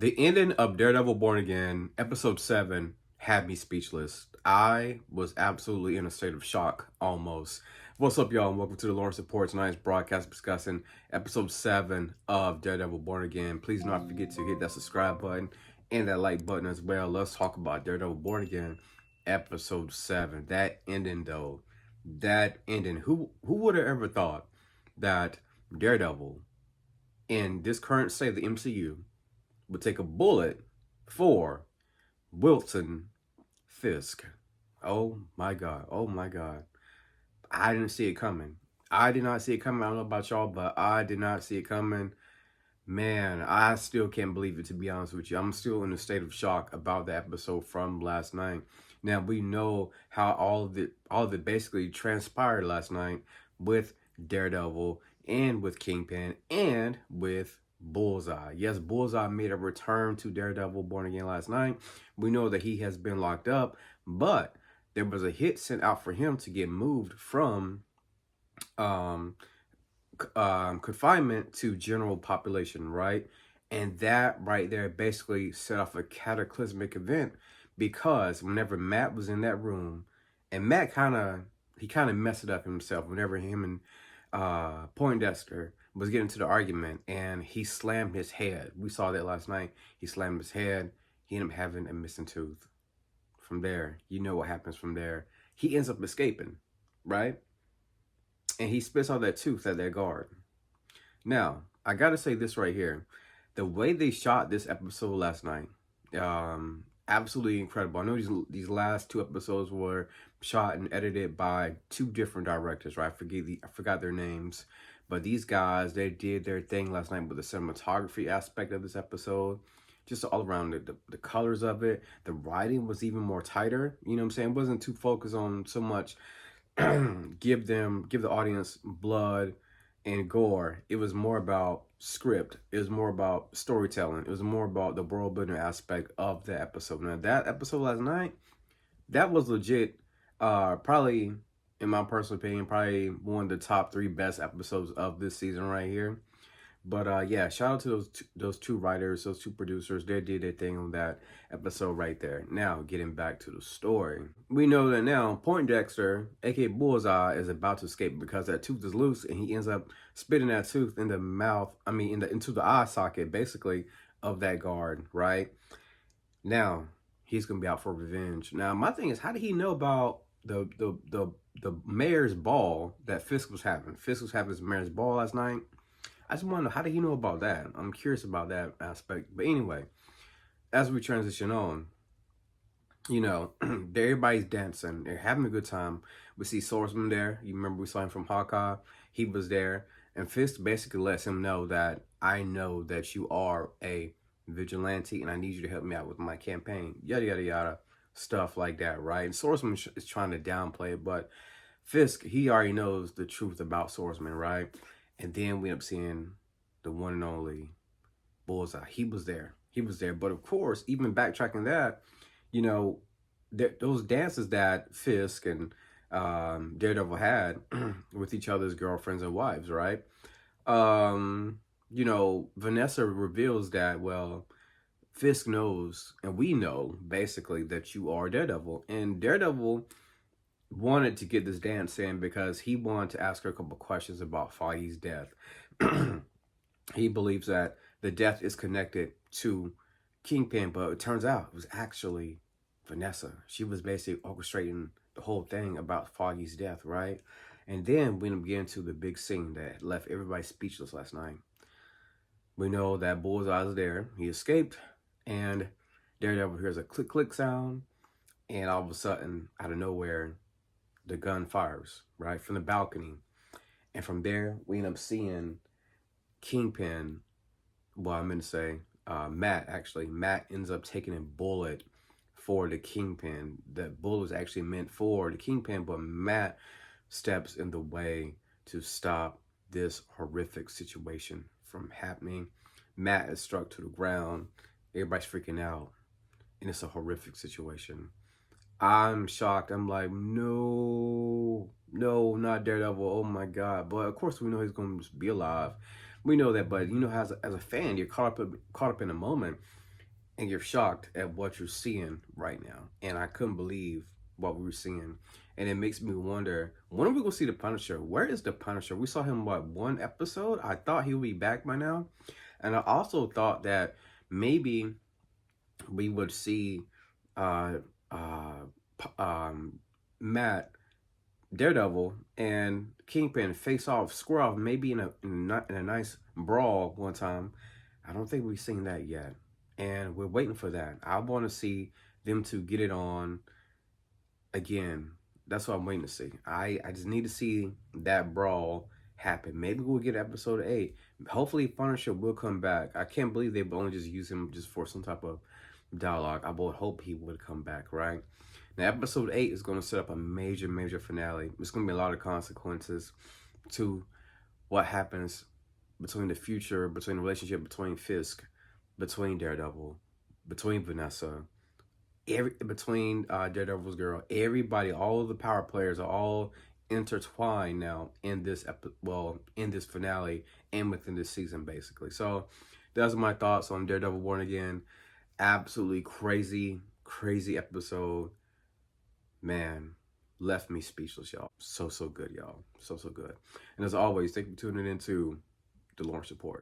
The ending of Daredevil Born Again, episode 7, had me speechless. I was absolutely in a state of shock, almost. What's up, y'all, and welcome to the Lawrence Report. Tonight's broadcast discussing episode 7 of Daredevil Born Again. Please do not forget to hit that subscribe button and that like button as well. Let's talk about Daredevil Born Again, episode 7. That ending, though. That ending. Who would have ever thought that Daredevil, in this current state of the MCU, would take a bullet for Wilson Fisk? Oh my God. Oh my God. I didn't see it coming. I did not see it coming. I don't know about y'all, but I did not see it coming. Man, I still can't believe it, to be honest with you. I'm still in a state of shock about the episode from last night. Now, we know how all of it basically transpired last night with Daredevil and with Kingpin and with Bullseye. Yes, Bullseye made a return to Daredevil Born Again last night. We know that he has been locked up, but there was a hit sent out for him to get moved from confinement to general population, right? And that right there basically set off a cataclysmic event, because whenever Matt was in that room, and Matt kind of messed it up himself whenever him and Poindexter was getting to the argument, and he slammed his head. We saw that last night. He slammed his head. He ended up having a missing tooth. From there, you know what happens from there. He ends up escaping, right? And he spits out that tooth at their guard. Now, I gotta say this right here. The way they shot this episode last night, absolutely incredible. I know these last two episodes were shot and edited by two different directors, right? I forgot their names. But these guys, they did their thing last night with the cinematography aspect of this episode. Just all around the colors of it. The writing was even more tighter. You know what I'm saying? It wasn't too focused on so much give the audience blood and gore. It was more about script. It was more about storytelling. It was more about the world building aspect of the episode. Now, that episode last night, that was legit. Probably, in my personal opinion, probably one of the top 3 best episodes of this season right here. But yeah, shout out to those two writers, those two producers. They did their thing on that episode right there. Now, getting back to the story. We know that now Poindexter, aka Bullseye, is about to escape because that tooth is loose, and he ends up spitting that tooth in the mouth, into the eye socket, basically, of that guard, right? Now, he's gonna be out for revenge. Now, my thing is, how did he know about the mayor's ball that Fisk was having? Fisk was having his mayor's ball last night. I just want to know, how did he know about that? I'm curious about that aspect. But anyway, as we transition on, you know, everybody's dancing. They're having a good time. We see Swordsman there. You remember we saw him from Hawkeye. He was there. And Fisk basically lets him know that, I know that you are a vigilante and I need you to help me out with my campaign. Yada, yada, yada. Stuff like that, right? And Swordsman is trying to downplay it, but Fisk, he already knows the truth about Swordsman, right? And then we end up seeing the one and only Bullseye. He was there. He was there. But of course, even backtracking that, you know, those dances that Fisk and Daredevil had with each other's girlfriends and wives, right? You know, Vanessa reveals that, well, Fisk knows, and we know, basically, that you are Daredevil. And Daredevil wanted to get this dance in because he wanted to ask her a couple questions about Foggy's death. He believes that the death is connected to Kingpin, but it turns out it was actually Vanessa. She was basically orchestrating the whole thing about Foggy's death, right? And then we end up getting to the big scene that left everybody speechless last night. We know that Bullseye is there. He escaped, and Daredevil hears a click-click sound, and all of a sudden, out of nowhere, the gun fires, right, from the balcony. And from there, we end up seeing Kingpin, well, I meant to say, Matt, actually. Matt ends up taking a bullet for the Kingpin. The bullet was actually meant for the Kingpin, but Matt steps in the way to stop this horrific situation from happening. Matt is struck to the ground. Everybody's freaking out, and it's a horrific situation. I'm shocked. I'm like, no, not Daredevil. Oh my God. But of course we know he's going to be alive. We know that, but you know, as a fan, you're caught up in a moment. and you're shocked at what you're seeing right now. And I couldn't believe what we were seeing. And it makes me wonder, when are we gonna see the Punisher? Where is the Punisher? We saw him what, one episode? I thought he would be back by now. And I also thought that maybe we would see uh uh Matt, Daredevil, and Kingpin face off, square off, maybe in a nice brawl one time. I don't think we've seen that yet, and we're waiting for that. I want to see them to get it on again. That's what I'm waiting to see. I just need to see that brawl happen. Maybe we'll get episode 8. Hopefully, Punisher will come back. I can't believe they've only just used him just for some type of dialogue. I would hope he would come back, right? Now, episode 8 is going to set up a major, major finale. There's going to be a lot of consequences to what happens between the future, between the relationship between Fisk, between Daredevil, between Vanessa, between Daredevil's girl. Everybody, all of the power players are all intertwined now in this in this finale and within this season, basically. So those are my thoughts on Daredevil Born Again. Absolutely crazy, crazy episode. Man, left me speechless, y'all. So good, y'all. So good. And as always, thank you for tuning into the Lawrence Report.